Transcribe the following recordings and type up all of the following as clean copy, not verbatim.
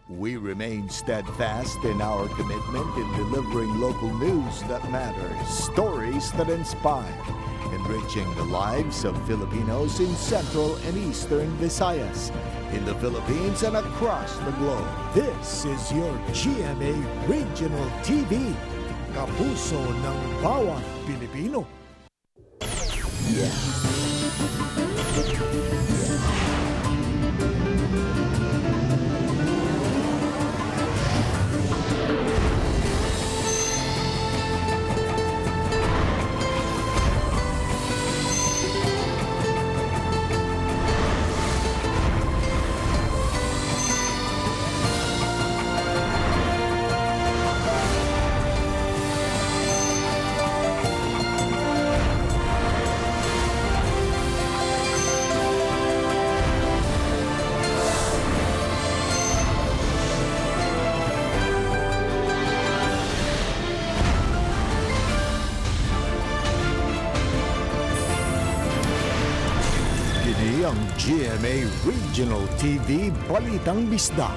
We remain steadfast in our commitment in delivering local news that matters, stories that inspire, enriching the lives of Filipinos in Central and Eastern Visayas, in the Philippines and across the globe. This is your GMA Regional TV, kapuso ng bawat Pilipino. Ang GMA Regional TV Balitang Bisdak.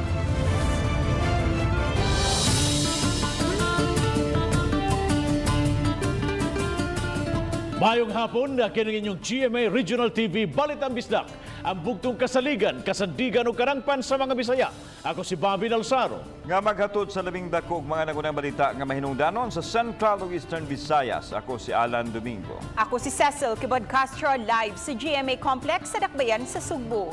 Mayong hapon, kining inyong GMA Regional TV Balitang Bisdak. Ang bugtong kasaligan, kasandigan o karangpan sa mga Bisaya. Ako si Bobby Nalsaro. Nga maghatod sa labing dagku'ng mga nagunang balita nga mahinungdanon sa Central ug Eastern Visayas. Ako si Alan Domingo. Ako si Cecil Kibod Castro, live sa GMA Complex sa Dakbayan sa Sugbo.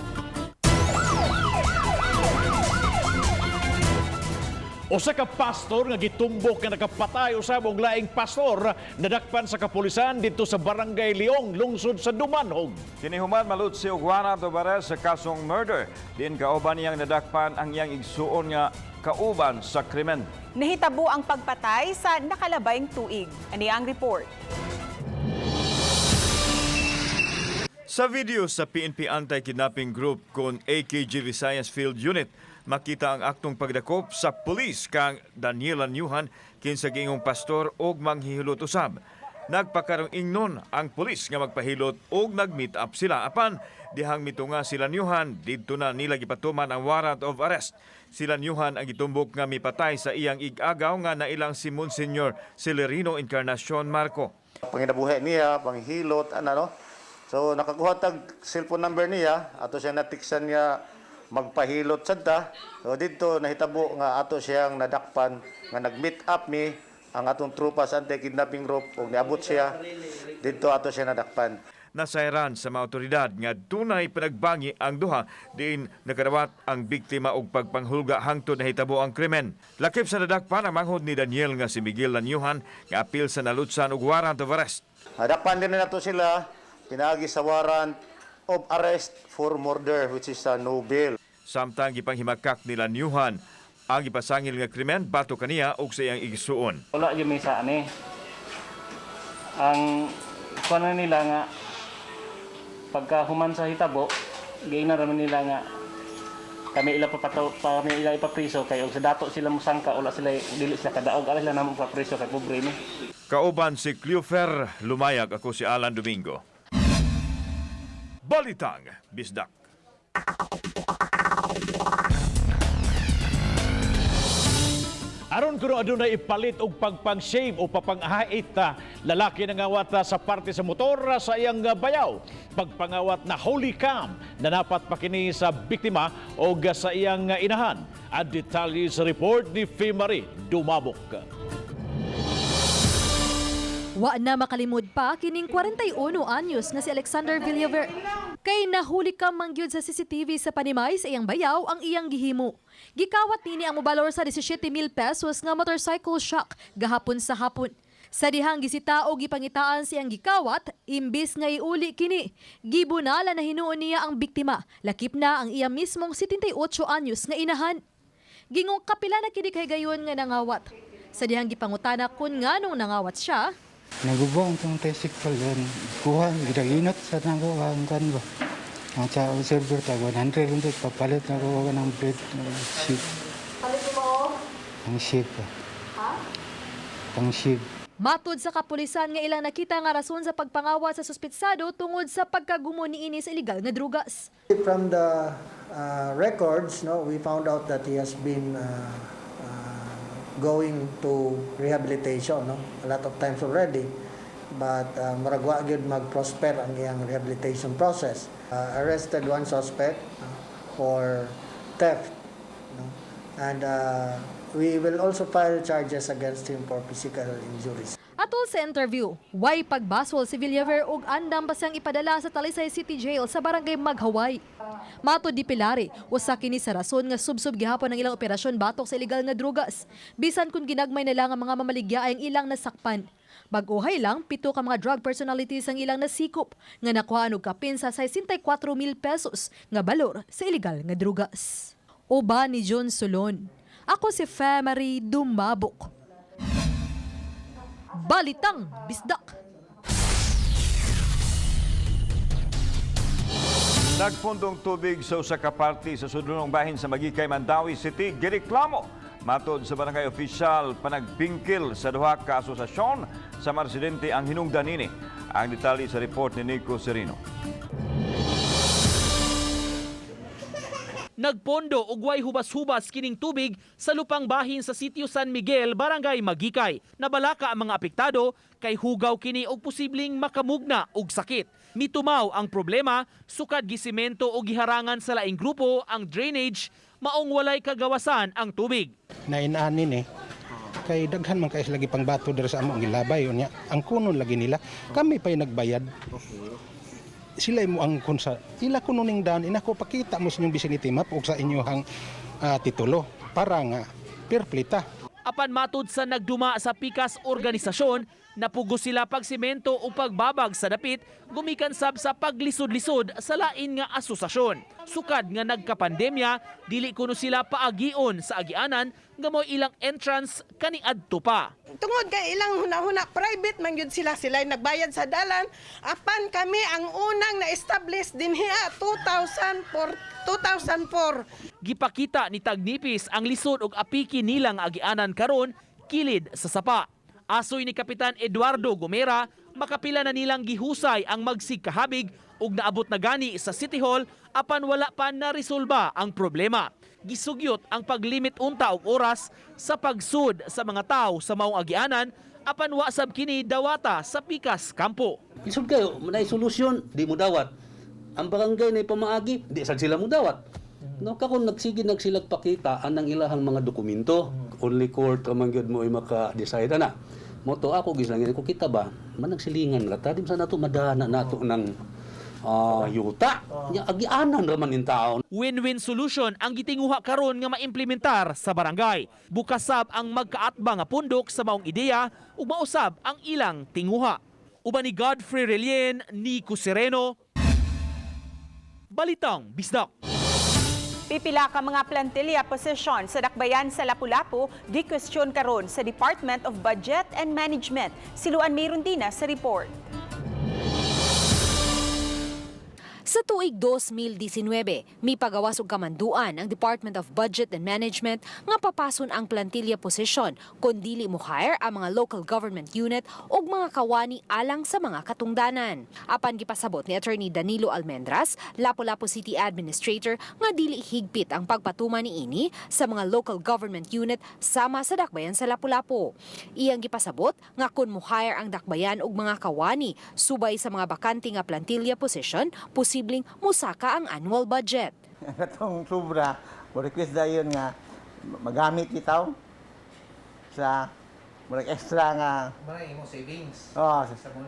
Usa ka pastor nga gitumbok nga nakapatay usab og laing pastor nadakpan sa kapulisan dito sa Barangay Leong, lungsod sa Dumanhog. Kinihuman malut si Juana Tobares sa kasong murder. Din kauban niyang nadakpan ang iyang igsuon nga kauban sa krimen. Nahitabo ang pagpatay sa nakalabayng tuig. Ani ang report. Sa video sa PNP Anti-Kidnapping Group kon AKG Visayas Field Unit, makita ang aktong pagdakop sa pulis kang Daniel Aniuhan kinsa giingong pastor og manghihilot usab. Nagpakarong ingnon ang pulis nga magpahilot og nag-meet up sila apan dihang mitunga sila Aniuhan didto na nila gipatuman ang warrant of arrest. Sila Aniuhan ang gitumbok nga mipatay sa iyang ig-agaw nga nailang si Monsignor Celerino Encarnacion Marco. Panginabuhi niya, panghilot, no? So nakakuha tag cellphone number niya, ato siya natiksan niya magpahilot sadta. So dito nahitabo nga ato siyang nadakpan nga nag-meet up mi ang atong trupa sa anti-kidnapping group ug niabot siya dito ato siya nadakpan. Nasayran sa mga otoridad nga tunay pinagbangi ang duha diin nakarawat ang biktima og pagpanghulga hangtod nahitabo ang krimen. Lakip sa nadakpan ang manghod ni Daniel nga si Miguel Aniuhan nga apil sa nalutsan og warrant of arrest. Nadakpan din nato sila pinaagi sa warrant of arrest for murder which is no bail. Samtang gipanghimakak nila Aniuhan ang gipasangil nga krimen bato kaniya og sa iyang igsuon. Wala yung may sa ani. Ang kuno nila nga pagkahuman sa hitabo, giingnan naman nila nga kami ila ipapriso kay og sa dato sila musangka wala sila dili sila kadaog ala sila namo ipapriso kay pobre mi. Kauban si Cleofer Lumayag, ako si Alan Domingo. Balitang Bisdak. Aron kuno adunay ipalit og pagpang-shame o papangahait lalaki nangawat sa parte sa motor sa iyang bayaw. Pagpangawat na holy cam na dapat pakini sa biktima o sa iyang inahan. At detalye sa report ni Fimari Dumabok. Wa na makalimod pa kining 41 anyos nga si Alexander Villaver. Kay nahuli ka mangyud sa CCTV sa Panimay sa iyang bayaw ang iyang gihimo. Gikawat nini ang mobalor sa 17,000 pesos nga motorcycle shock gahapon sa hapon. Sa dihang gisita o gipangitaan siyang gikawat, imbis nga iuli kini. Gibunala na hinuon niya ang biktima. Lakip na ang iya mismong 78 anyos nga inahan. Gingong kapila na kini kay gayon nga nangawat. Sa dihang gipangutana kun nganong nangawat siya, nagubong itong tricycle yun. Kuha, ginaginot sa nagawa kan ba. Ang sa server tag 100 untuk papalit na ko ng blade sheet. palit mo? Ang sheet. Ha? Ang sheet. Matud sa kapulisan nga ilang nakita nga rason sa pagpangawat sa suspitsado tungod sa pagkagumo niini sa illegal nga drugas. From the records, we found out that he has been going to rehabilitation, a lot of times already. But maragwa gyud mag-prosper ang iyang rehabilitation process. Arrested one suspect for theft, and we will also file charges against him for physical injuries. Atol sa interview, way pagbasol si Villaver og andam pa siyang ipadala sa Talisay City Jail sa barangay Maghaway. Matud di Pilari, usa kini sa rason nga subsub gihapon ang ilang operasyon batok sa illegal nga drugas. Bisan kun ginagmay na lang ang mga mamaligya ay ang ilang nasakpan. Bag-uhay lang, 7 ka mga drug personalities ang ilang nasikop nga nakuha og kapin sa 64,000 pesos nga balor sa illegal nga drugas. Uba ni John Solon. Ako si Famary Dumabok. Balitang Bisdak. Nagpundong tubig sa usa ka parte sa sudlong bahin sa Magikay, Mandawi City, gireklamo. Matod sa barangay official, panagpingkil sa duha ka asosasyon sa mga residente ang hinungdan nini. Ang detalye sa report ni Nico Serino. Nagpondo og way hubas-hubas kining tubig sa lupang bahin sa sitio San Miguel, barangay Magikay. Nabalaka ang mga apektado kay hugaw kini og posibleng makamugna og sakit. Mitumaw ang problema, sukad gisemento o giharangan sa laing grupo ang drainage, maong walay kagawasan ang tubig. Nainanin kay daghan man kay lagi pang bato diri sa among gilabay unya. Ang kunon lagi nila, kami pa'y nagbayad. Sila mo ang kunsa. Ila kununing daan inako pakita mo sa inyong vicinity map o sa inyong titulo para nga perplita. Apan matud sa nagduma sa pikas organisasyon, napugos sila pagsemento o pagbabag sa dapit, gumikan sab sa paglisod-lisod sa lain nga asosasyon. Sukad nga nagkapandemya, dili kuno sila paagion sa agianan nga mo ilang entrance kaniadto pa. Tungod kay ilang hunahuna private man gyud sila nagbayad sa dalan, apan kami ang unang na-establish dinhiya 2004. Gipakita ni Tagnipis ang lisod og apiki nilang agianan karon kilid sa sapa. Asoy ni Kapitan Eduardo Gomera, makapila na nilang gihusay ang magsigkahabig ug naabot na gani sa City Hall apan wala pa na resolba ang problema. Gisugyot ang paglimit unta og oras sa pagsud sa mga tawo sa maong agianan apan wa sab kini dawata sa pikas kampo. Isod kayo, may solusyon, di mo dawat. Ang barangay na pamaagi, di sad sila mo dawat. No, kakon nagsilag pakita anang ilahang mga dokumento. Only court amang gyud mo ay maka-decide ana. Moto ako gislangin ko kita ba, managsilingan ra ta di sa nato madana nato ng yuta. Nya agianan ra man in taon. Win-win solution ang gitinguha karon nga maimplementar sa barangay. Bukas sab ang magkaatba nga pundok sa maong ideya ug mausab ang ilang tinguha. Uban ni Godfrey Relien, Nico Sereno, Balitang Bisdak. Pipila ka mga plantilya posisyon sa dakbayan sa Lapu-Lapu, gikwestiyon karon sa Department of Budget and Management. Siluan mayroon din sa report. Sa tuig 2019, may pagawas og kamanduan ang Department of Budget and Management nga papason ang plantilya posisyon kung dili mo hire ang mga local government unit ug mga kawani alang sa mga katungdanan. Apan gipasabot ni Attorney Danilo Almendras, Lapu-Lapu City Administrator, nga dili higpit ang pagpatuma niini sa mga local government unit sama sa dakbayan sa Lapu-Lapu. Iyang gipasabot nga kung mo hire ang dakbayan ug mga kawani subay sa mga bakante nga plantilya posisyon, posibleng musaka ang annual budget. Katong sobra, request dayon nga magamit bitaw sa extra nga may mo savings.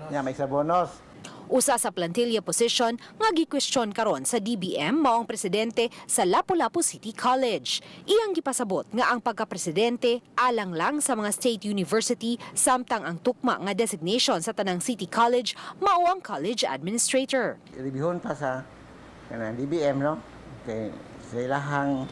May sa bonus. Usa sa plantilya position nga gikwestiyon karon sa DBM maong presidente sa Lapu-Lapu City College. Iyang gipasabot nga ang pagka-presidente alang lang sa mga state university samtang ang tukma nga designation sa tanang City College mao ang college administrator. Review pa sa DBM no. Kay sa ilahang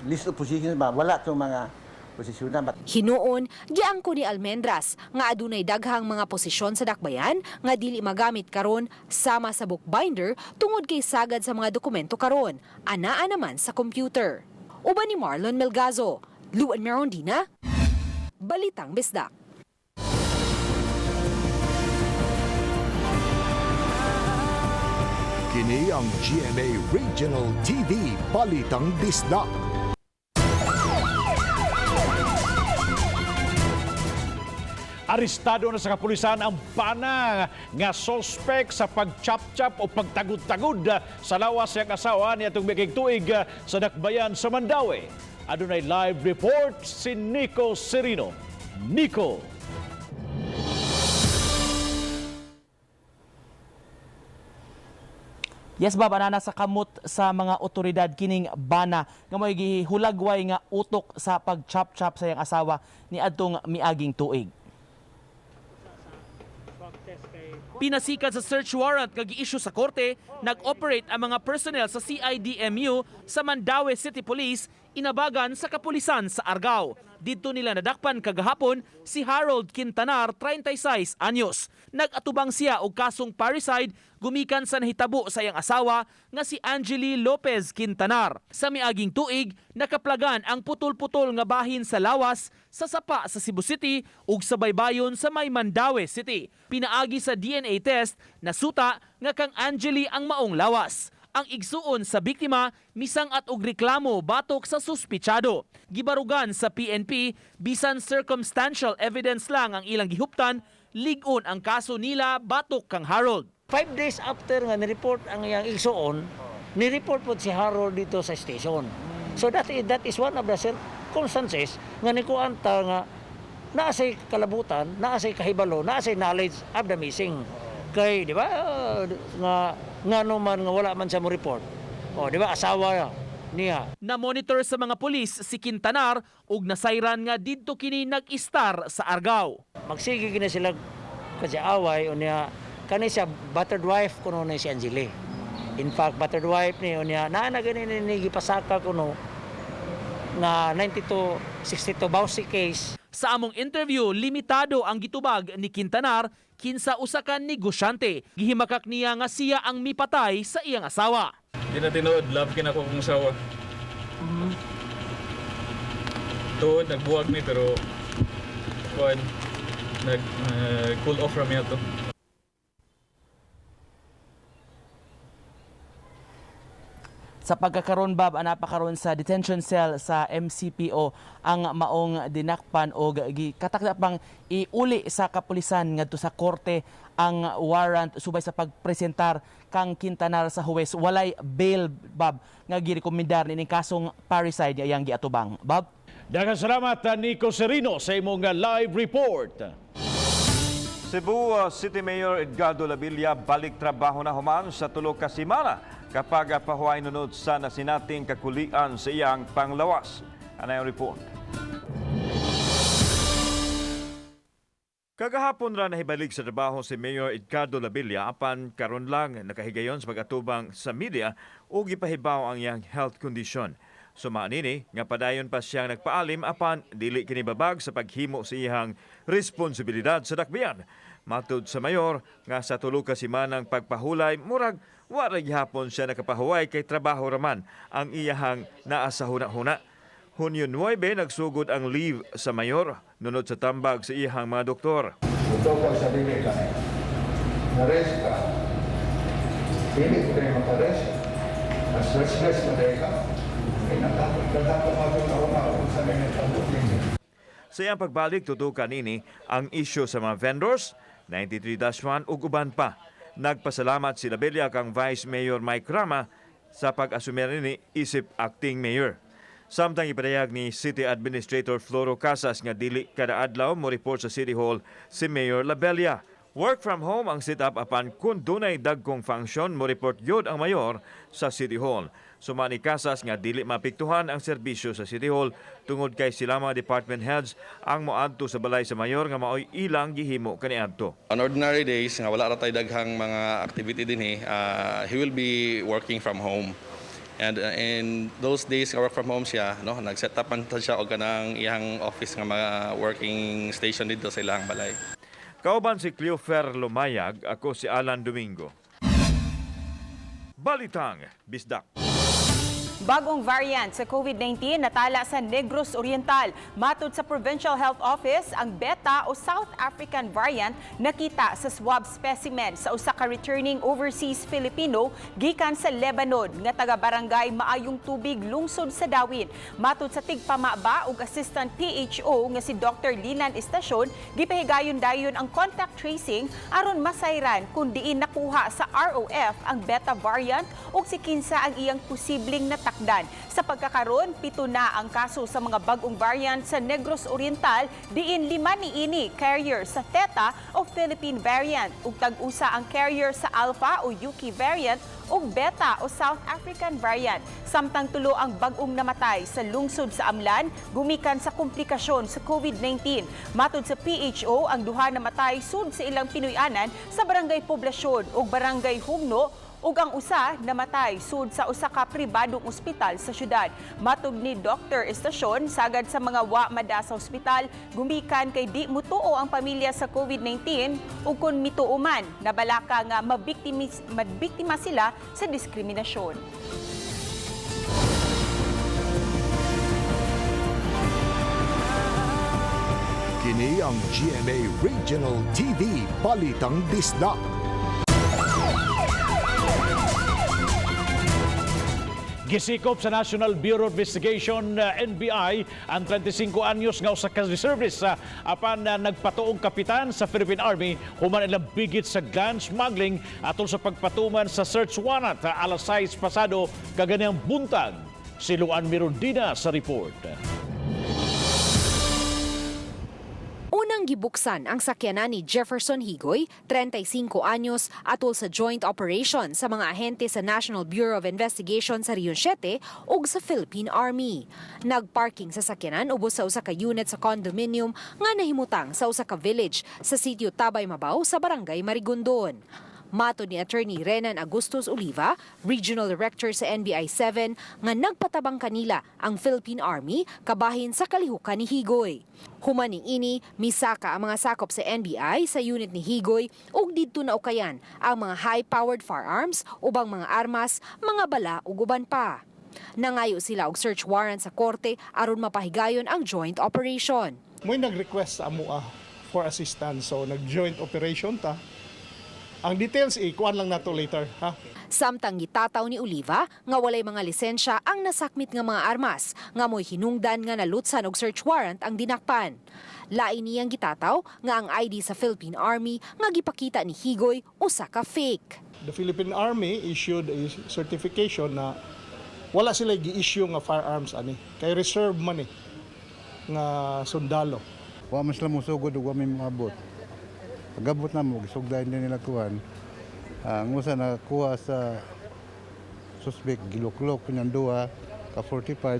list of positions ba wala to mga posisyon na. Hinuon, giangko ni Almendras nga adunay daghang mga posisyon sa dakbayan nga dili magamit karon sama sa bookbinder tungod kay sagad sa mga dokumento karon, anaa naman sa computer. Uban ni Marlon Melgazo, Luan Merondina, Balitang Bisdak. Kini ang GMA Regional TV Balitang Bisdak. Arestado na sa kapulisan ang bana nga sospek sa pagchap-chap o pagtagod-tagod sa lawas siyang asawa ni atong bigig tuig sa dakbayan sa Mandaue. Adunay live report si Nico Serino. Nico. Yes, Bob, anana sa kamot sa mga otoridad kining bana nga mo'y gihulagway nga utok sa pagchap-chap sa iyang asawa ni adtong miaging tuig. Pinasikat sa search warrant nga gi-issue sa korte, nag-operate ang mga personnel sa CIDMU sa Mandaue City Police inabagan sa kapulisan sa Argao. Dito nila nadakpan kagahapon si Harold Quintanar, 36 anyos. Nag-atubang siya og kasong parricide gumikan sa nahitabo sa iyang asawa nga si Angeli Lopez Quintanar. Sa miaging tuig, nakaplagan ang putol-putol nga bahin sa lawas sa sapa sa Cebu City ug sa baybayon sa may Mandaue City. Pinaagi sa DNA test na suta nga kang Angeli ang maong lawas. Ang igsuon sa biktima misang at og reklamo batok sa suspitsado. Gibarugan sa PNP bisan circumstantial evidence lang ang ilang gihuptan, lig-on ang kaso nila batok kang Harold. 5 days after nga ni-report ang iyang igsuon, ni-report po si Harold dito sa station. So that is one of the circumstances nga nikuanta nga naasay kalabutan, naasay kahibalo, naasay knowledge of the missing. Kay, di ba, nga naman nga wala man sa mo report. O, di ba, asawa niya. Na-monitor sa mga pulis si Quintanar ug nasayran nga didto kini nag-istar sa Argao. Magsige gina sila kasi away o niya, kani siya battered wife kuno na si Angeli. In fact, battered wife ni o niya, na ganin ni gipasaka kuno nga 92-62 Bausi case. Sa among interview, limitado ang gitubag ni Quintanar kinsa usa ka negosyante. Gihimakak niya nga siya ang mipatay sa iyang asawa. Di na tinuod, love kin ako kong asawa. Tuod, nagbuwag ni pero nag-cool off from yato. Sa pagkakaroon, Bob, napakaroon sa detention cell sa MCPO ang maong dinakpan o katakdapang iuli sa kapulisan ngadto sa korte ang warrant subay sa pagpresentar kang Quintanar sa huwes. Walay bail, Bob, nga girekomendar ni kasong parricide iyang giatubang. Bob? Daghang salamat Nico Serino sa imong live report. Cebu City Mayor Edgardo Labilla balik trabaho na human sa tulo ka semana kapag pahuay nunod sa nasinating kakulian sa iyang panglawas. Anay ang report. Kagahapon ra nahibalik sa trabaho si Mayor Edgardo Labilla apan karon lang nakahigayon sa pag-atubang sa media o gipahibaw ang iyang health condition. Sumanini nga padayon pa siyang nagpaalim apan dili kini babag sa paghimo sa iyang responsibilidad sa dakbayan. Matud sa mayor nga sa tulo ka semanang pagpahulay murag wala gihapon siya nakapahuway kay trabaho raman ang iyahang naa sa huna-huna. Hunyo 9 nagsugod ang leave sa mayor nunod sa tambag sa iyahang mga doktor. Ito pag sabihin ka, na-rest ka, hindi ko kayo maka-rest, na-stress na tayo ka, ay natapos mag-una sa mga tabutin. Sa iyang pagbalik, tutukan nini ang issue sa mga vendors, 93-1 ug uban pa. Nagpasalamat si Labilla kang Vice Mayor Mike Rama sa pag-asumir ni isip acting mayor. Samtang ipadayag ni City Administrator Floro Casas nga dili kada adlaw mo report sa City Hall si Mayor Labella. Work from home ang setup apan kun dunay dagkong function mo report yod ang mayor sa City Hall. Sumani Casas nga dili mapiktuhan ang serbisyo sa City Hall tungod kay sila mga department heads ang moadto sa balay sa mayor nga maoy ilang gihimo kaniadto. On ordinary days nga wala ra tay daghang mga activity dinhi, he will be working from home. And in those days nga work from home siya, no, nag-set up man siya og kanang iyang office nga mga working station dito sa ilang balay. Kauban si Cleofer Lumayag, ako si Alan Domingo. Balitang Bisdak. Bagong variant sa COVID-19 natala sa Negros Oriental. Matod sa Provincial Health Office, ang Beta o South African variant nakita sa swab specimen sa usa ka returning overseas Filipino gikan sa Lebanon nga taga-barangay Maayong Tubig, lungsod sa Dawin. Matod sa tigpamaba ug assistant PHO nga si Dr. Linan Estacion, gipahigayon-dayon ang contact tracing aron masayran kung diin nakuha sa ROF ang Beta variant ug si kinsa ang iyang posibleng natakdan. Sa pagkakaroon, 7 na ang kaso sa mga bagong variant sa Negros Oriental, diin 5 niini carrier sa Theta o Philippine variant ug tag-usa ang carrier sa Alpha o UK variant ug Beta o South African variant. Samtang 3 ang bagong namatay sa lungsod sa Amlan gumikan sa komplikasyon sa COVID-19. Matod sa PHO, ang 2 namatay sud sa ilang Pinoy-anan sa barangay Poblasyon ug barangay Humno ug ang usa namatay sud sa usa ka pribadong ospital sa syudad. Matug ni Dr. Estacion, sagad sa mga wa mada sa ospital, gumikan kay di mutuo ang pamilya sa COVID-19 ug kun mituo man, nabalaka nga mabiktima sila sa diskriminasyon. Kini ang GMA Regional TV Balitang Bisdak. Gisikop sa National Bureau of Investigation NBI ang 35 anyos nga usa ka reservist apan nagpatuong kapitan sa Philippine Army human ilang bigit sa gun smuggling atol sa pagpatuman sa search warrant alas 6 pasado kaganiyang buntag. Siluan Mirondina sa report. Unang gibuksan ang sakyanan ni Jefferson Higoy, 35 anyos, atol sa joint operation sa mga ahente sa National Bureau of Investigation sa Region 7 ug sa Philippine Army. Nagparking sa sakyanan ubos sa usa ka unit sa condominium nga nahimutang sa usa ka village sa sitio Tabay Mabaw sa barangay Marigondon. Matod ni Attorney Renan Agustos Oliva, Regional Director sa NBI 7, nga nagpatabang kanila ang Philippine Army kabahin sa kalihukan ni Higoy. Humaning ini, misaka ang mga sakop sa NBI sa unit ni Higoy ug didto na ukayan ang mga high-powered firearms, ubang mga armas, mga bala ug uban pa. Nangayo sila og search warrant sa korte aron mapahigayon ang joint operation. May nag-request sa amoa for assistance, so nag-joint operation ta. Ang details ikuan lang nato later, ha? Samtang gitataw ni Oliva nga walay mga lisensya ang nasakmit nga mga armas nga mo'y hinungdan nga nalutsan og search warrant ang dinakpan. Lain niyang gitataw nga ang ID sa Philippine Army nga gipakita ni Higoy usa ka fake. The Philippine Army issued a certification na wala sila gi-issue nga firearms ani. Kay reserve man nga sundalo. Wa man sila musugod ug wa may maabot. Pagabot na mo, gisugdahin din nila kuhan. Ang usa na kuha sa suspect, giluklok kanyang 2, ka-45,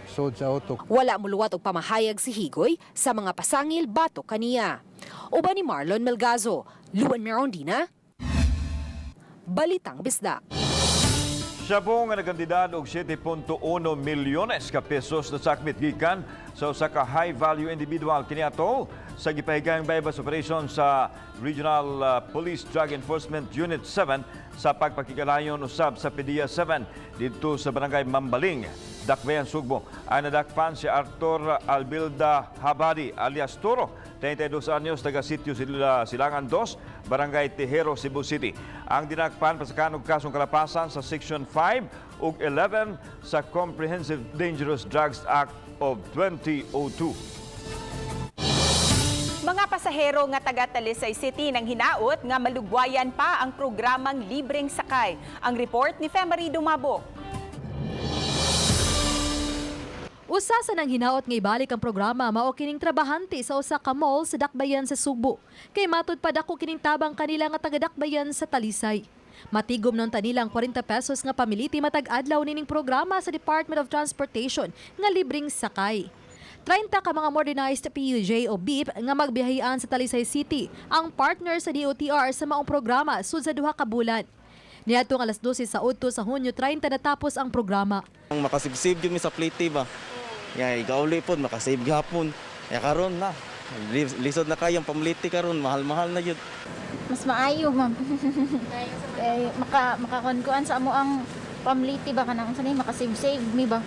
sod sa auto. Wala muluwat og pamahayag si Higoy sa mga pasangil batok kaniya. Uban ni Marlon Melgazo, Luan Mirondina, Balitang Bisdak. Siya po nga nagkandidad og 7.1 milyones ka pesos na sakmit gikan sa usa ka high-value individual kiniadto sa gipahigayong bypass operation sa Regional Police Drug Enforcement Unit 7 sa pagpakigalayon usab sa PDEA 7 dito sa barangay Mambaling, Dakbayan, Sugbo. Ang nadakpan si Arthur Albilda Habadi alias Toro, 32 anyos, taga sitio Silangan 2, Barangay Tejero, Cebu City. Ang dinakpan pasakan og kasong kalapasan sa Section 5 ug 11 sa Comprehensive Dangerous Drugs Act of 2002. Mga pasahero nga taga Talisay City nang hinaot nga malugwayan pa ang programang libreng sakay. Ang report ni Femery Dumabo. Usa sa nang hinaot nga ibalik ang programa mao kining trabahante sa usa ka mall sa Dakbayan sa Sugbo. Kay matud pa dako kining tabang kanila nga taga Dakbayan sa Talisay. Matigom nun tanilang 40 pesos nga pamiliti matag-adlaw nining programa sa Department of Transportation nga libreng sakay. 30 ka mga modernized PUJ o BEEP nga magbiyahian sa Talisay City ang partner sa DOTR sa maong programa sud sa 2 ka bulan. Niadtong alas 12 sa udto sa Hunyo 30 natapos ang programa. Ang makasib-sib gyud mi sa plate ba. Ya igauli pod makasave gihapon. Ya karon na. Lisod na kayang pamiliti karon, mahal-mahal na yun. Mas maayo, ma'am. Makakunkuan sa amo ang Pamliti ba ka na? Kung saan makasave me ba?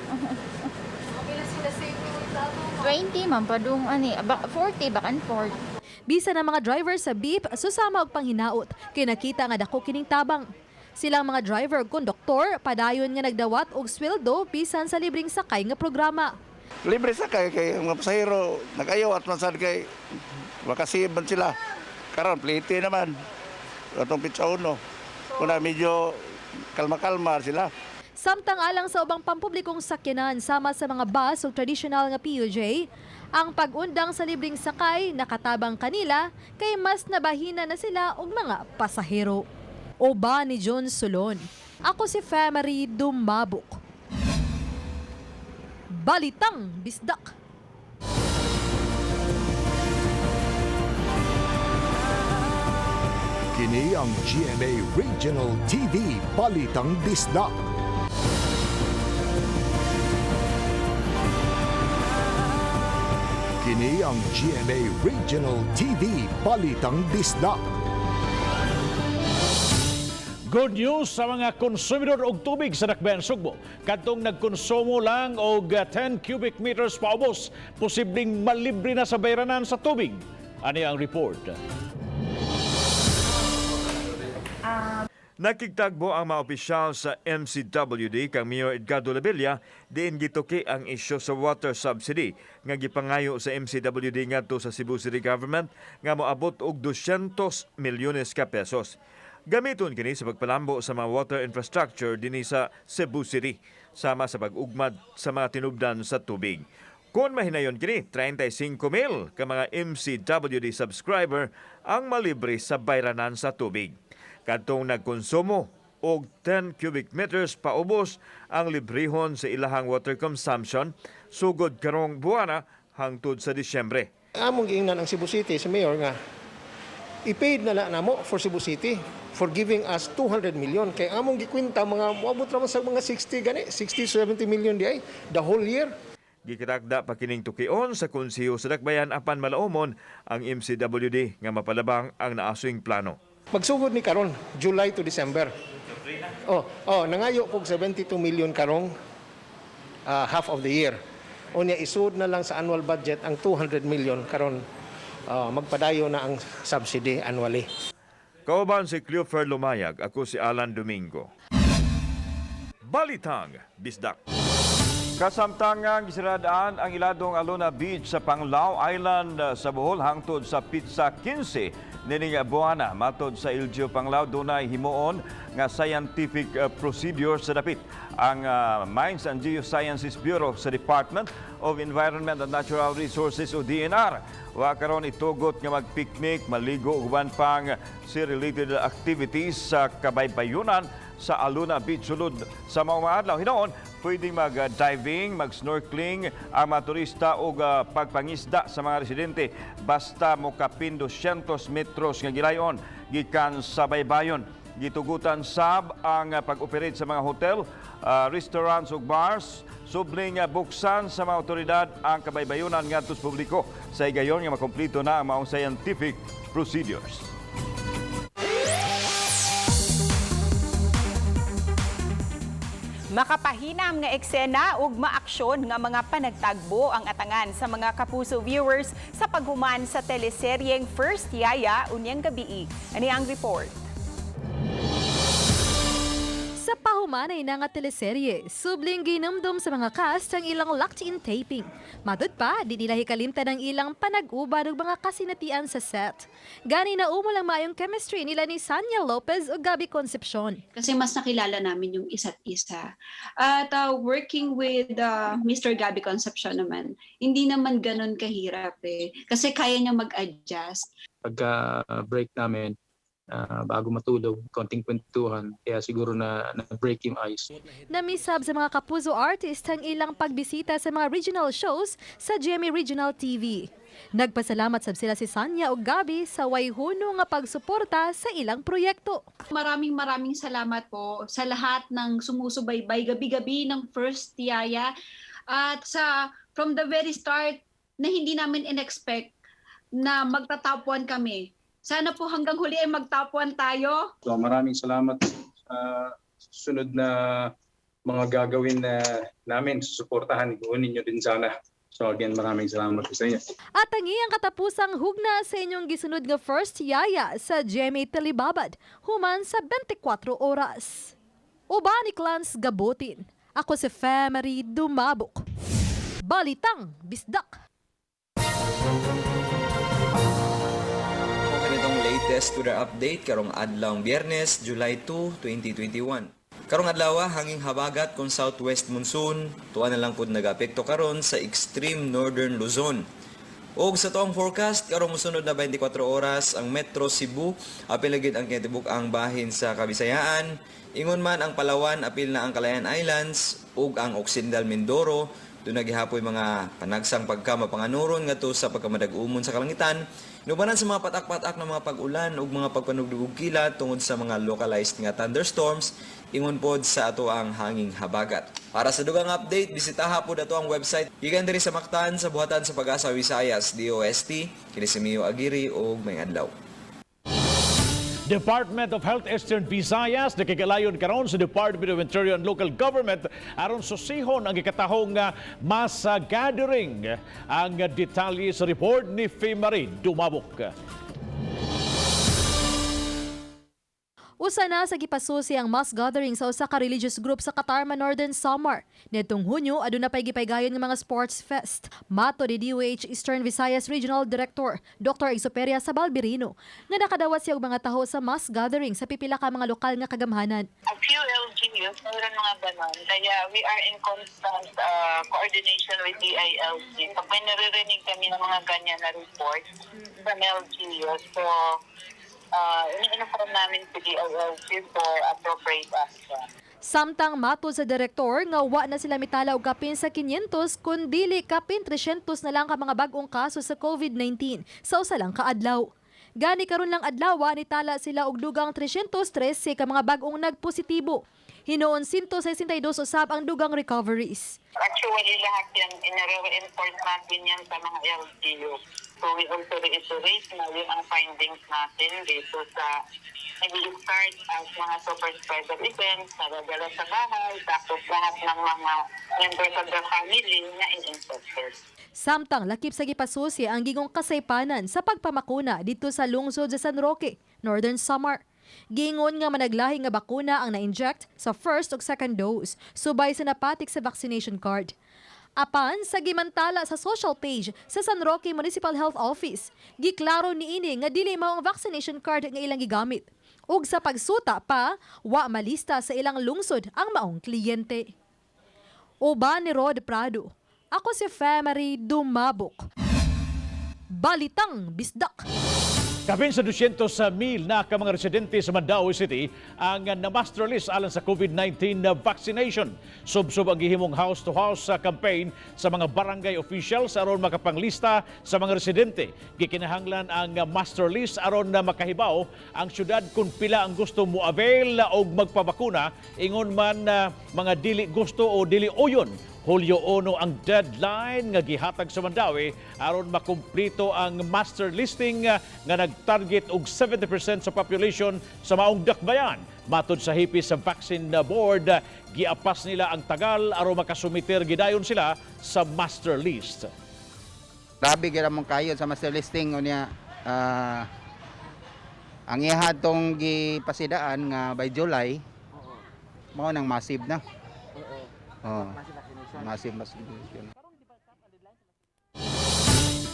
20 man padung ani 40 ba kan 40. Bisa ng mga driver sa beep susama og panghinaot kay nakita nga dako kining tabang. Silang mga driver ug konduktor padayon nga nagdawat og sweldo bisan sa libreng sakay nga programa. Libre sakay kay mga pasahero nagayo at masad kay makasiban sila. Karon pliti naman. Atong pitsa uno. Kuna medyo kalma-kalma sila. Samtang alang sa ubang pampublikong sakyanan sama sa mga bus o traditional nga PUJ, ang pag-undang sa libreng sakay nakatabang kanila kay mas nabahina na sila og mga pasahero. Oba ni John Solon. Ako si Famary Dumabok. Balitang Bisdak. Kini ang GMA Regional TV Balitang Bisdak. Kini ang GMA Regional TV Balitang Bisdak. Good news sa mga konsumidor og tubig sa Dakbayan, Sugbo. Kadtong nagkonsumo lang og 10 cubic meters paubos, posibleng malibre na sa bayranan sa tubig. Ani ang report. Nakigtagbo ang mga opisyal sa MCWD kang Mayor Edgardo Labella diin gituki ang isyu sa water subsidy nga gipangayo sa MCWD ngadto sa Cebu City Government nga moabot og 200 milyones ka pesos. Gamiton kini sa pagpalambo sa mga water infrastructure dinhi sa Cebu City sama sa pag-ugmad sa mga tinubdan sa tubig. Kung mahinayon kini, 35,000 ka mga MCWD subscriber ang malibre sa bayranan sa tubig. Kadtong nagkonsumo og 10 cubic meters paubos ang librehon sa ilahang water consumption sugod karong buwana hangtod sa Disyembre. Among giingnan ang Cebu City sa mayor nga i-paid na namo for Cebu City for giving us 200 million kay among gikwenta mga moabot ra sa mga 60-70 million di ay the whole year. Gikitakda pa kining tukion sa konseho sa Dakbayan apan malaumon ang MCWD nga mapalabang ang naasoing plano. Magsugod ni karon July to December. Nangayo pog 72 million karong half of the year. Unya isud na lang sa annual budget ang 200 million karon magpadayo na ang subsidy annually. Kauban si Cleofer Lumayag, ako si Alan Domingo. Balitang Bisdak. Kasamtangang gisiradaan ang iladong Alona Beach sa Panglao Island sa Bohol hangtod sa Pizza 15 nining buwana. Matod sa LGU Panglao, dunay himuon nga scientific procedure sa dapit. Ang Mines and Geosciences Bureau sa Department of Environment and Natural Resources o DNR. Wa karon itugot nga mag-picnic, maligo uban pang sea-related activities sa kabaybayunan sa Alona Beach sulod sa mga adlaw. Hinoon, pwedeng mag-diving, mag-snorkeling ang mga turista o pagpangisda sa mga residente basta mokapin 200 metros nga gilayon gikan sa baybayon. Gitugutan sab ang pag-operate sa mga hotel, restaurants ug bars. Subling buksan sa mga otoridad ang kabaybayonan ngadto sa publiko sa higayon nga makompleto na ang mga scientific procedures. Makapahinam nga eksena ug maaksyon nga mga panagtagbo ang atangan sa mga kapuso viewers sa paghuman sa teleseryeng First Yaya unyang gabii. Ani ang report. Sa pahumanay na nga teleserye, subling ginumdum sa mga cast ang ilang locked-in taping. Madod pa, di nila hikalimtan ang ilang panag-uban ug mga kasinatian sa set. Gani na umulang maayong chemistry nila ni Sanya Lopez o Gabby Concepcion. Kasi mas nakilala namin yung isa't isa. At working with Mr. Gabby Concepcion naman, hindi naman ganun kahirap eh. Kasi kaya niya mag-adjust. Pagka-break namin, bago matulog, konting kwentuhan, kaya siguro na break yung ice. Namisab sa mga kapuso artist ang ilang pagbisita sa mga regional shows sa GMA Regional TV. Nagpasalamat sab sila si Sanya o Gabi sa wayhuno nga pagsuporta sa ilang proyekto. Maraming salamat po sa lahat ng sumusubaybay gabi-gabi ng First Yaya. At from the very start na hindi namin in-expect na magtatapwan kami. Sana po hanggang huli ay magtapwan tayo. So maraming salamat sa sunod na mga gagawin na namin, susuportahan ko ninyo din sana. So again, maraming salamat sa inyo. At ang iyang katapusang hugna sa inyong gisunod nga first yaya sa GMA Telebabad, human sa 24 oras. Uba ni Clans Gabutin. Ako si Femery Dumabok. Balitang Bisdak. Ganitong latest to the update karong adlawng Biyernes, July 2, 2021. Karong adlaw hanging habagat kung southwest monsoon, tuwa na lang pud nagapekto karon sa extreme northern Luzon. Og sa tuong forecast karong mosunod na 24 oras ang Metro Cebu apil lagid ang kitibuk ang bahin sa Kabisayaan, ingon man ang Palawan apil na ang Calayan Islands ug ang Occidental Mindoro. Doon nagihapoy mga panagsang pagkamapanganuron ngadto sa pagkamadag-umon sa kalangitan, inubanan sa mga patak-patak na mga pag-ulan ug mga pagpanugdug og kilat tungod sa mga localized nga thunderstorms, ingon pod sa ato ang hanging habagat. Para sa dugang update, bisitaha pod ato ang website gikan diri sa Mactan sa buhatan sa Pag-asa Visayas DOST. Kini si Mio Aguirre og may adlaw. Department of Health Eastern Visayas nakikalayon karon sa Department of Interior and Local Government aron susihon ang ikatahong masa gathering. Ang detalye sa report ni Femery Dumabok. Usa na sa gipasusi ang mass gathering sa usa ka religious group sa Katarman, Northern Samar. Nitong Hunyo, aduna pay gipaygayon ng mga sports fest. Mato ni DOH Eastern Visayas Regional Director Dr. Exuperia Sabalbirino nga nakadawat siya og mga taho sa mass gathering sa pipila ka mga lokal nga kagamhanan. A few LGUs, meron mga ganon. Kaya we are in constant coordination with DILG. Pag may naririnig kami ng mga ganyan na report from LGUs, so ini-inform namin si DILG for appropriate action. Samtang mato sa direktor nga wa na sila mitala og kapin sa 500 kun dili kapin 300 na lang ka mga bag-ong kaso sa COVID-19 sa usa lang ka adlaw. Gani karon lang adlaw ni tala sila og dugang 313 ka mga bag-ong nagpositibo. Hinoon 162 usab ang dugang recoveries. Actually, lahat yan, inare-report natin yan sa mga LGU. So we also reiterate na yun ang findings natin dito sa nag-start as mga super spreader events, nadadala sa bahay, tapos lahat ng mga members of the family na in-infected. Samtang lakip sa gipasusi ang gingong kasaypanan sa pagpamakuna dito sa lungsod sa San Roque, Northern Samar. Gingon nga managlahi nga bakuna ang na-inject sa first ug second dose, subay sa napatik sa vaccination card. Apan sa gimantala sa social page sa San Roque Municipal Health Office, giklaro niini nga dili mao ang vaccination card nga ilang gigamit. Ug sa pagsuta pa, wa malista sa ilang lungsod ang maong kliyente. Uban ni Rod Prado, ako si Femery Dumabok. Balitang Bisdak. Kapin sa 200,000 na ka mga residente sa Mandaue City ang na-master list alang sa COVID-19 na vaccination. Subsub ang gihimong house-to-house campaign sa mga barangay officials aron makapanglista sa mga residente. Gikinahanglan ang master list aron na makahibaw ang syudad kung pila ang gusto mo avail og magpabakuna, ingon man mga dili gusto o dili uyon. Hulyo 1 ang deadline nga gihatag sa Mandaue aron makumplito ang master listing nga nagtarget og 70% sa population sa maong dakbayan. Matod sa hipis sa Vaccine Board, giapas nila ang tagal aron makasumiter gidayon sila sa master list. Grabe gyud mong kayo sa master listing unya ang ihad tong gipasidaan nga by July mao nang massive na. Massive.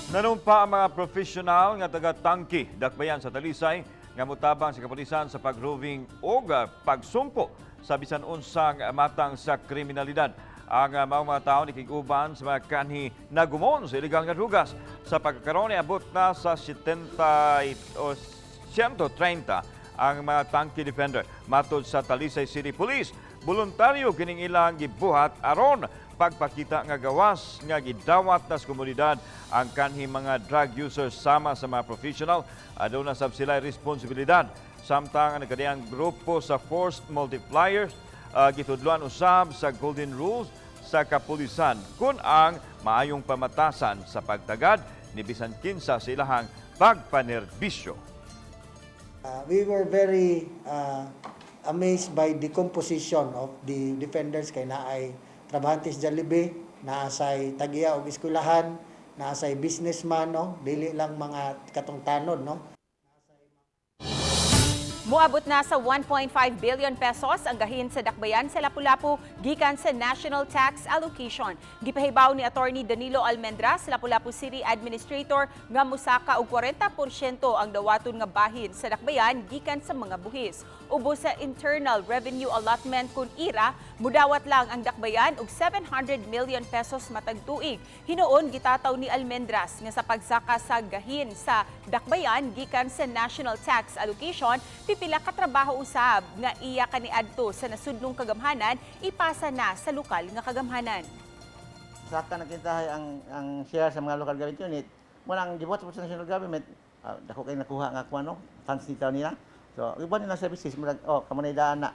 Nanumpa ang mga professional nga taga-tangki dakbayan sa Talisay nga mutabang sa kapulisan sa pag-roving o pagsumpo sa bisan unsang matang sa kriminalidad. Ang mga tao ni kiguban sa mga kanhi nagumon sa illegal nga drugas sa pagkakaroon abot na sa 70 o 130 ang mga tangki defender. Matod sa Talisay City Police, voluntaryo kining ilang gibuhat aron pagpakita nga gawas nga gidawat nas komunidad ang kanhi mga drug users sama sa mga professional. Aduna sab sila responsibilidad. Samtang ang kaniyang grupo sa forced multipliers gitudluan usab sa golden rules sa kapulisan kun ang maayong pamatasan sa pagtagad ni bisan kinsa sa ilahang pagpanerbisyo. We were very amazed by the composition of the defenders kay naay trabahantes Jollibee, naasay tagiya og eskwelahan, naasay businessman, no? Dili lang mga katungtanon, no? Muabot na sa 1.5 billion pesos ang gahin sa dakbayan sa Lapu-Lapu gikan sa National Tax Allocation. Gipahibaw ni Attorney Danilo Almendra sa Lapu-Lapu City Administrator nga musaka og 40% ang dawaton nga bahin sa dakbayan gikan sa mga buhis. Ubo sa Internal Revenue Allotment kun IRA, mudawat lang ang dakbayan og 700 million pesos matag tuig. Hinuon gitataw ni Almendras nga sa pagsaka sa gahin sa dakbayan gikan sa National Tax Allocation, pipila ka trabaho usab nga iya kaniadto sa nasudnong kagamhanan ipasa na sa lokal nga kagamhanan. Saka nakintahay ang share sa mga local government unit, munang gibuhat sa national government, dako kay nakuha nga kuno, funds dito nila. So, iba nila services, kamo na idaan na.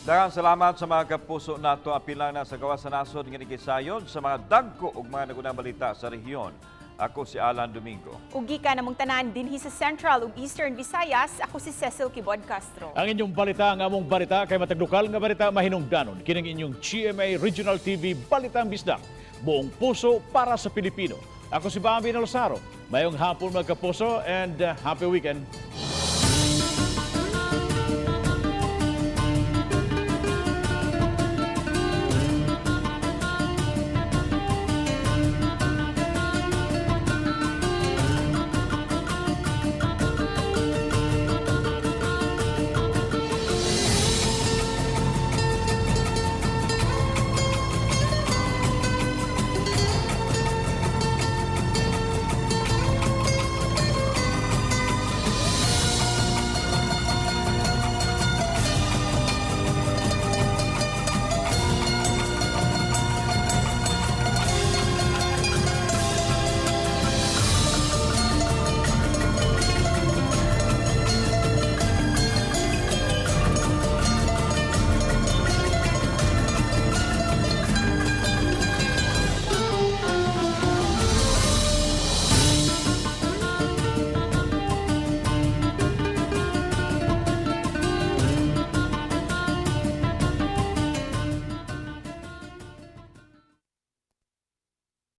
Daghang salamat sa mga kapuso nato apila na sa gawas sa nasod nga nikisayon sa mga dagko ug mga nagunang balita sa rehiyon. Ako si Alan Domingo. Ugi ka namong tanan dinhi sa Central ug Eastern Visayas, ako si Cecil Kibod Castro. Ang inyong balita, ang among balita kay matag lokal nga balita mahinungdanon. Kining inyong GMA Regional TV Balitang Bisdak. Buong puso para sa Pilipino. Ako si Bambi Nalosaro. Mayong hapon mga kapuso and happy weekend.